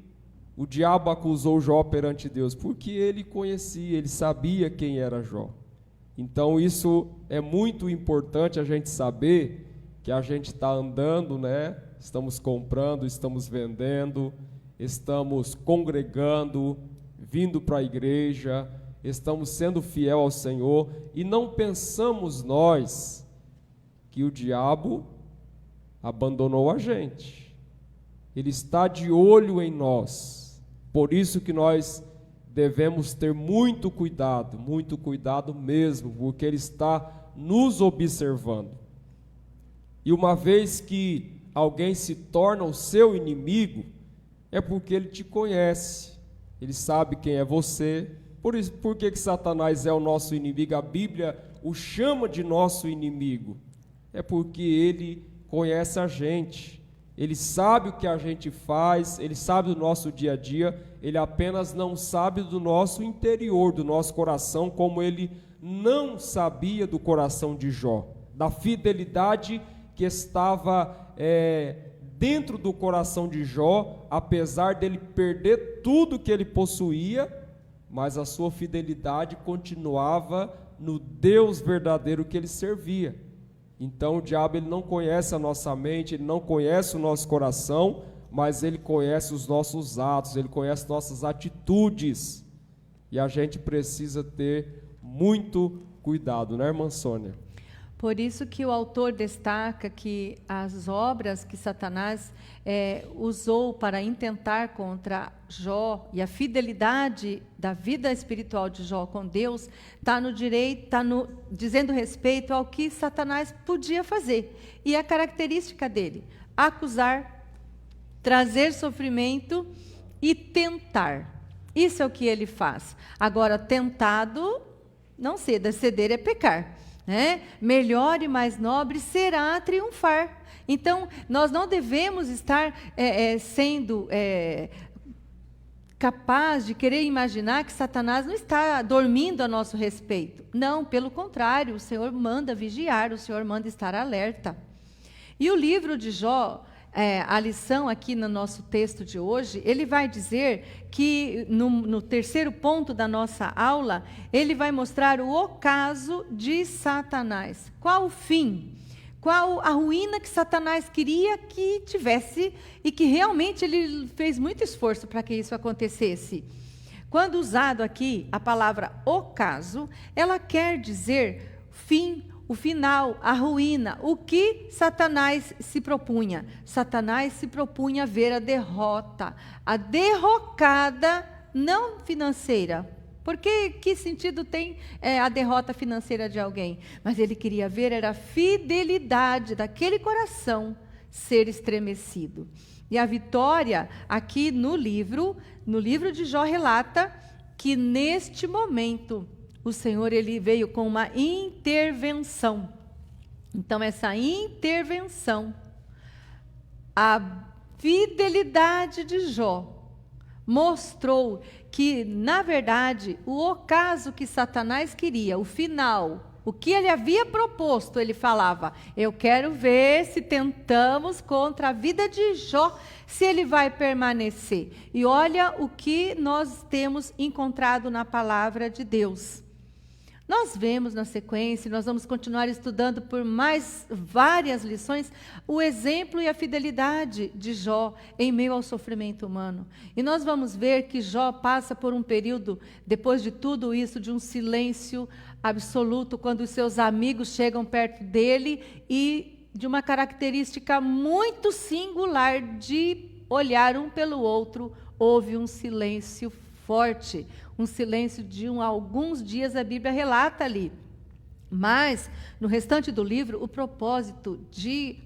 o diabo acusou Jó perante Deus? Porque ele conhecia, ele sabia quem era Jó. Então isso é muito importante a gente saber, que a gente está andando, né? Estamos comprando, estamos vendendo, estamos congregando, vindo para a igreja, estamos sendo fiel ao Senhor, e não pensamos nós que o diabo abandonou a gente. Ele está de olho em nós. Por isso que nós devemos ter muito cuidado mesmo, porque ele está nos observando. E uma vez que alguém se torna o seu inimigo, é porque ele te conhece, ele sabe quem é você. Por que Satanás é o nosso inimigo? A Bíblia o chama de nosso inimigo. É porque ele conhece a gente, ele sabe o que a gente faz, ele sabe do nosso dia a dia, ele apenas não sabe do nosso interior, do nosso coração, como ele não sabia do coração de Jó, da fidelidade que estava dentro do coração de Jó, apesar dele perder tudo que ele possuía, mas a sua fidelidade continuava no Deus verdadeiro que ele servia. Então o diabo, ele não conhece a nossa mente, ele não conhece o nosso coração, mas ele conhece os nossos atos, ele conhece nossas atitudes. E a gente precisa ter muito cuidado, né, irmã Sônia? Por isso que o autor destaca que as obras que Satanás usou para intentar contra Jó e a fidelidade da vida espiritual de Jó com Deus está dizendo respeito ao que Satanás podia fazer. E a característica dele, acusar, trazer sofrimento e tentar. Isso é o que ele faz. Agora, tentado, não ceda, ceder é pecar, né? Melhor e mais nobre será triunfar. Então, nós não devemos estar sendo capaz de querer imaginar que Satanás não está dormindo a nosso respeito. Não, pelo contrário, o Senhor manda vigiar, o Senhor manda estar alerta. E o livro de Jó, a lição aqui no nosso texto de hoje, ele vai dizer que, no terceiro ponto da nossa aula, ele vai mostrar o ocaso de Satanás. Qual o fim? Qual a ruína que Satanás queria que tivesse e que realmente ele fez muito esforço para que isso acontecesse. Quando usado aqui a palavra ocaso, ela quer dizer fim, o final, a ruína, o que Satanás se propunha. Satanás se propunha ver a derrota, a derrocada não financeira. Porque que sentido tem a derrota financeira de alguém? Mas ele queria ver era a fidelidade daquele coração ser estremecido. E a vitória aqui no livro de Jó relata que neste momento o Senhor ele veio com uma intervenção. Então essa intervenção, a fidelidade de Jó mostrou que, na verdade, o ocaso que Satanás queria, o final, o que ele havia proposto, ele falava, eu quero ver se tentamos contra a vida de Jó, se ele vai permanecer. E olha o que nós temos encontrado na palavra de Deus. Nós vemos na sequência, nós vamos continuar estudando por mais várias lições, o exemplo e a fidelidade de Jó em meio ao sofrimento humano. E nós vamos ver que Jó passa por um período, depois de tudo isso, de um silêncio absoluto, quando os seus amigos chegam perto dele e de uma característica muito singular de olhar um pelo outro, houve um silêncio forte, um silêncio de alguns dias, a Bíblia relata ali. Mas, no restante do livro, o propósito de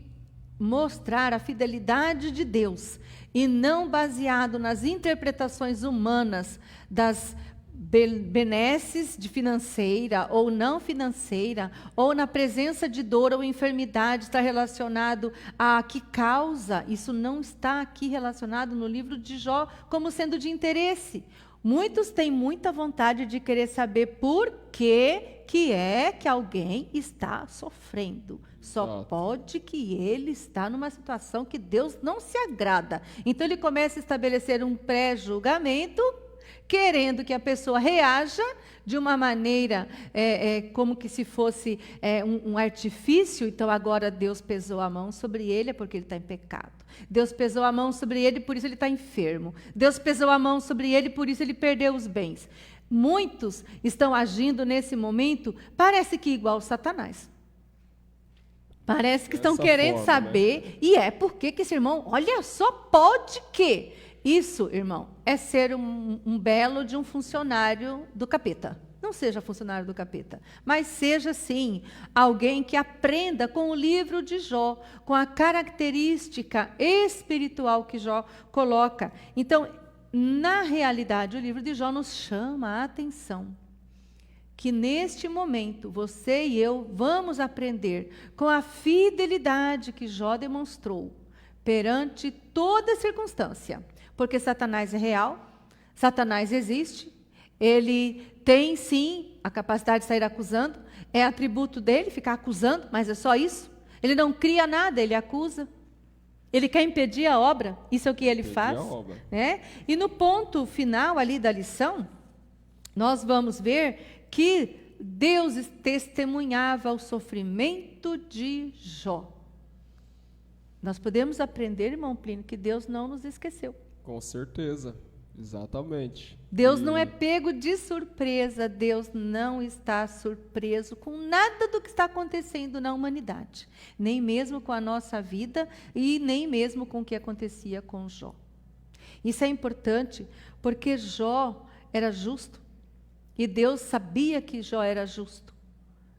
mostrar a fidelidade de Deus, e não baseado nas interpretações humanas das benesses de financeira ou não financeira, ou na presença de dor ou enfermidade, está relacionado a que causa. Isso não está aqui relacionado no livro de Jó como sendo de interesse. Muitos têm muita vontade de querer saber por que é que alguém está sofrendo. Só pode que ele está numa situação que Deus não se agrada. Então ele começa a estabelecer um pré-julgamento, querendo que a pessoa reaja de uma maneira como que se fosse um artifício. Então agora Deus pesou a mão sobre ele, é porque ele está em pecado. Deus pesou a mão sobre ele, por isso ele está enfermo. Deus pesou a mão sobre ele, por isso ele perdeu os bens. Muitos estão agindo nesse momento, parece que igual Satanás. Parece que estão querendo saber, né? E porque que esse irmão, olha só, pode que... Isso, irmão, é ser um belo de um funcionário do capeta. Não seja funcionário do capeta, mas seja, sim, alguém que aprenda com o livro de Jó, com a característica espiritual que Jó coloca. Então, na realidade, o livro de Jó nos chama a atenção que neste momento, você e eu vamos aprender com a fidelidade que Jó demonstrou perante toda circunstância. Porque Satanás é real, Satanás existe, ele tem sim a capacidade de sair acusando, é atributo dele ficar acusando, mas é só isso. Ele não cria nada, ele acusa. Ele quer impedir a obra, isso é o que ele faz. Né? E no ponto final ali da lição, nós vamos ver que Deus testemunhava o sofrimento de Jó. Nós podemos aprender, irmão Plínio, que Deus não nos esqueceu. Com certeza, exatamente. Deus não é pego de surpresa, Deus não está surpreso com nada do que está acontecendo na humanidade, nem mesmo com a nossa vida e nem mesmo com o que acontecia com Jó. Isso é importante porque Jó era justo e Deus sabia que Jó era justo.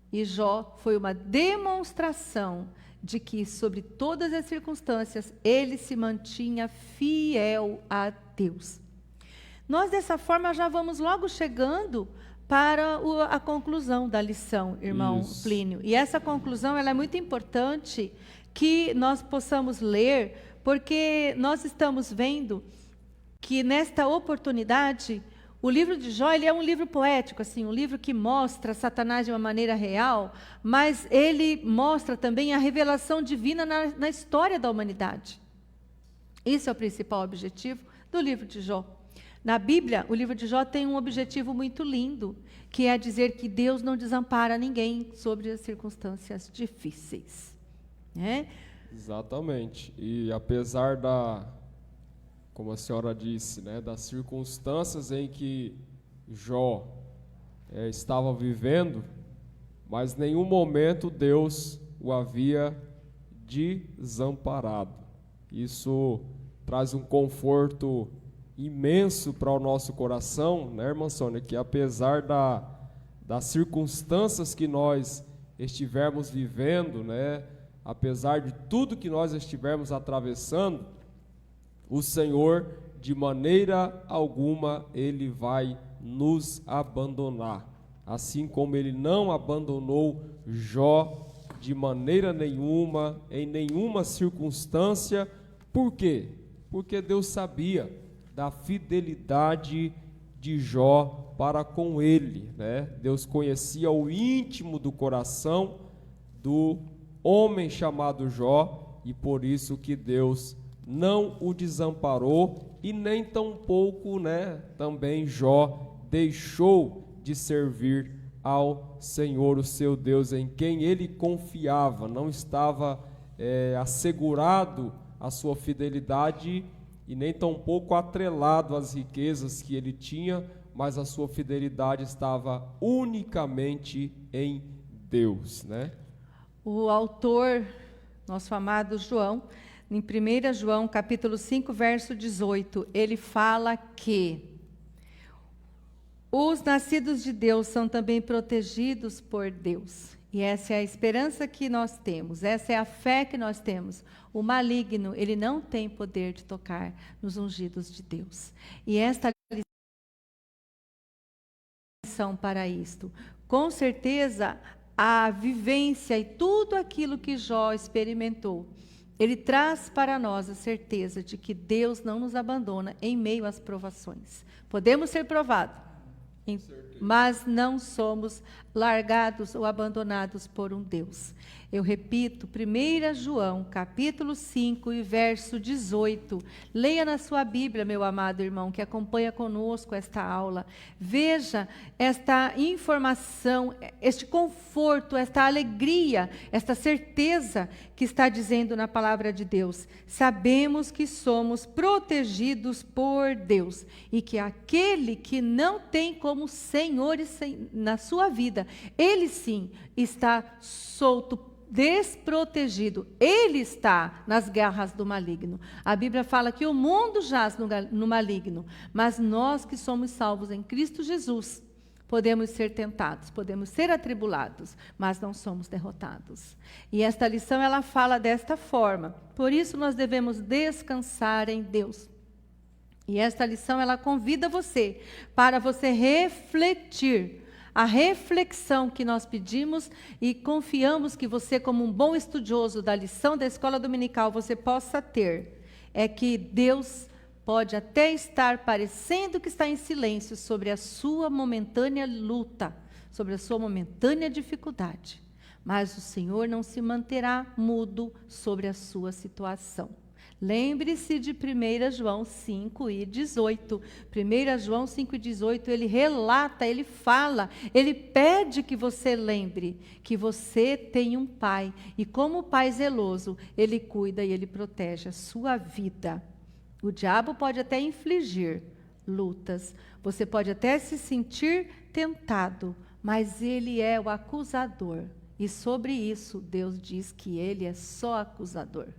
E Jó foi uma demonstração de que, sobre todas as circunstâncias, ele se mantinha fiel a Deus. Nós, dessa forma, já vamos logo chegando para a conclusão da lição, irmão Plínio. E essa conclusão ela é muito importante que nós possamos ler, porque nós estamos vendo que, nesta oportunidade, o livro de Jó ele é um livro poético, assim, um livro que mostra Satanás de uma maneira real, mas ele mostra também a revelação divina na história da humanidade. Esse é o principal objetivo do livro de Jó. Na Bíblia, o livro de Jó tem um objetivo muito lindo, que é dizer que Deus não desampara ninguém sobre as circunstâncias difíceis. Né? Exatamente. E apesar como a senhora disse, né, das circunstâncias em que Jó estava vivendo, mas em nenhum momento Deus o havia desamparado. Isso traz um conforto imenso para o nosso coração, né, irmã Sônia, que apesar das circunstâncias que nós estivermos vivendo, né, apesar de tudo que nós estivermos atravessando, o Senhor, de maneira alguma, Ele vai nos abandonar. Assim como Ele não abandonou Jó de maneira nenhuma, em nenhuma circunstância. Por quê? Porque Deus sabia da fidelidade de Jó para com ele, né? Deus conhecia o íntimo do coração do homem chamado Jó, e por isso que Deus não o desamparou, e nem tampouco, né, também Jó deixou de servir ao Senhor, o seu Deus, em quem ele confiava. Não estava assegurado a sua fidelidade e nem tampouco atrelado às riquezas que ele tinha, mas a sua fidelidade estava unicamente em Deus, né? O autor, nosso amado João, em 1 João, capítulo 5, verso 18, ele fala que os nascidos de Deus são também protegidos por Deus. E essa é a esperança que nós temos, essa é a fé que nós temos. O maligno, ele não tem poder de tocar nos ungidos de Deus. E esta lição para isto, com certeza, a vivência e tudo aquilo que Jó experimentou, ele traz para nós a certeza de que Deus não nos abandona em meio às provações. Podemos ser provados, mas não somos largados ou abandonados por um Deus. Eu repito, 1 João, capítulo 5 e verso 18. Leia na sua Bíblia, meu amado irmão, que acompanha conosco esta aula. Veja esta informação, este conforto, esta alegria, esta certeza que está dizendo na palavra de Deus. Sabemos que somos protegidos por Deus e que aquele que não tem como Senhor na sua vida, ele sim está solto, desprotegido. Ele está nas garras do maligno. A Bíblia fala que o mundo jaz no maligno, mas nós que somos salvos em Cristo Jesus, podemos ser tentados, podemos ser atribulados, mas não somos derrotados. E esta lição, ela fala desta forma. Por isso nós devemos descansar em Deus. E esta lição, ela convida você para você refletir. A reflexão que nós pedimos e confiamos que você, como um bom estudioso da lição da escola dominical, você possa ter, é que Deus pode até estar parecendo que está em silêncio sobre a sua momentânea luta, sobre a sua momentânea dificuldade, mas o Senhor não se manterá mudo sobre a sua situação. Lembre-se de 1 João 5 e 18. 1 João 5 e 18, ele relata, ele fala, ele pede que você lembre que você tem um pai. E como pai zeloso, ele cuida e ele protege a sua vida. O diabo pode até infligir lutas, você pode até se sentir tentado, mas ele é o acusador. E sobre isso, Deus diz que ele é só acusador.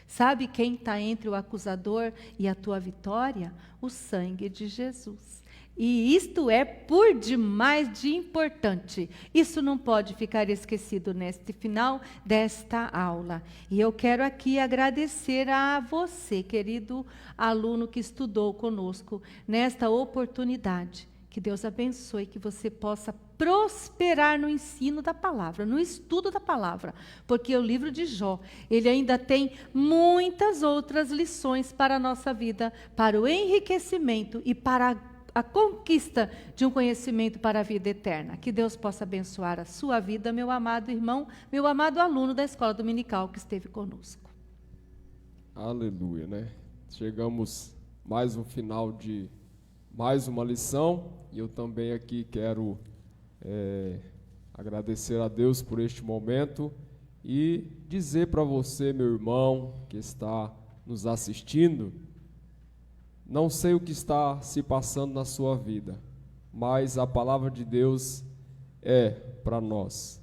Sabe quem está entre o acusador e a tua vitória? O sangue de Jesus. E isto é por demais de importante. Isso não pode ficar esquecido neste final desta aula. E eu quero aqui agradecer a você, querido aluno que estudou conosco, nesta oportunidade. Que Deus abençoe, que você possa prosperar no ensino da palavra, no estudo da palavra. Porque o livro de Jó, ele ainda tem muitas outras lições para a nossa vida, para o enriquecimento e para a conquista de um conhecimento para a vida eterna. Que Deus possa abençoar a sua vida, meu amado irmão, meu amado aluno da escola dominical que esteve conosco. Aleluia, né? Chegamos mais um final de mais uma lição, e eu também aqui quero agradecer a Deus por este momento e dizer para você, meu irmão, que está nos assistindo, não sei o que está se passando na sua vida, mas a palavra de Deus é para nós.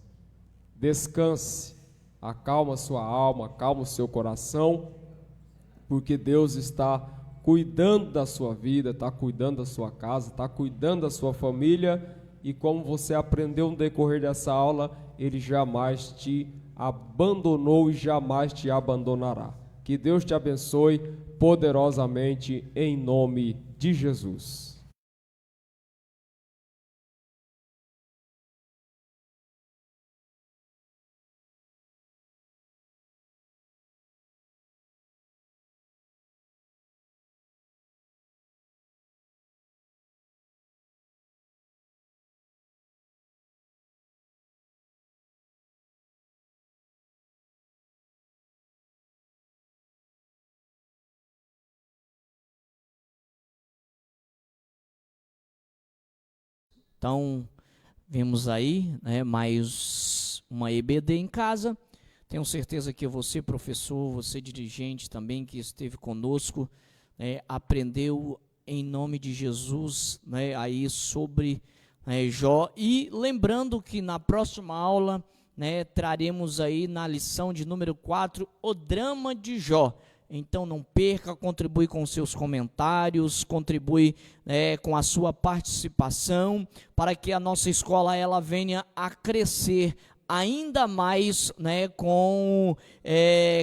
Descanse, acalma sua alma, acalma o seu coração, porque Deus está cuidando da sua vida, está cuidando da sua casa, está cuidando da sua família, e como você aprendeu no decorrer dessa aula, Ele jamais te abandonou e jamais te abandonará. Que Deus te abençoe poderosamente em nome de Jesus. Então, vimos aí, né, mais uma EBD em casa. Tenho certeza que você, professor, você dirigente também que esteve conosco, aprendeu em nome de Jesus, né, aí sobre Jó. E lembrando que na próxima aula, né, traremos aí na lição de número 4 o drama de Jó. Então não perca, contribui com seus comentários, contribui com a sua participação, para que a nossa escola ela venha a crescer ainda mais, né, com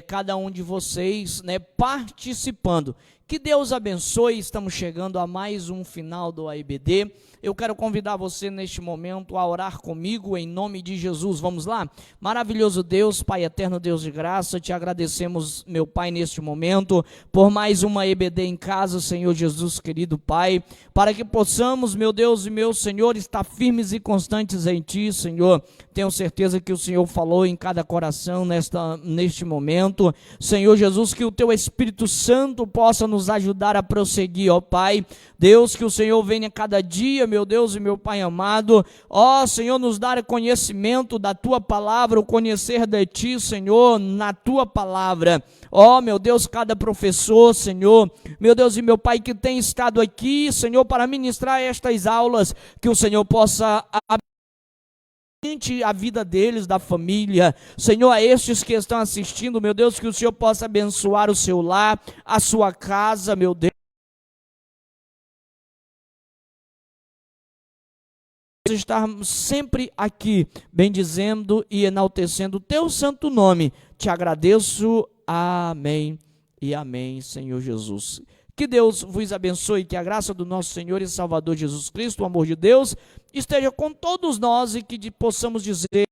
cada um de vocês, né, participando. Que Deus abençoe, estamos chegando a mais um final do AEBD. Eu quero convidar você neste momento a orar comigo em nome de Jesus. Vamos lá? Maravilhoso Deus, Pai eterno, Deus de graça, te agradecemos, meu Pai, neste momento, por mais uma EBD em casa, Senhor Jesus, querido Pai, para que possamos, meu Deus e meu Senhor, estar firmes e constantes em Ti, Senhor. Tenho certeza que o Senhor falou em cada coração neste momento. Senhor Jesus, que o Teu Espírito Santo possa nos ajudar a prosseguir, ó Pai. Deus, que o Senhor venha cada dia, meu Deus e meu Pai amado, ó Senhor, nos dar conhecimento da Tua palavra, o conhecer de Ti, Senhor, na Tua palavra. Ó meu Deus, cada professor, Senhor, meu Deus e meu Pai, que tem estado aqui, Senhor, para ministrar estas aulas, que o Senhor possa a vida deles, da família, Senhor, a estes que estão assistindo, meu Deus, que o Senhor possa abençoar o seu lar, a sua casa, meu Deus, estarmos sempre aqui, bendizendo e enaltecendo o Teu santo nome, te agradeço, amém e amém, Senhor Jesus. Que Deus vos abençoe, que a graça do nosso Senhor e Salvador Jesus Cristo, o amor de Deus, esteja com todos nós e que possamos dizer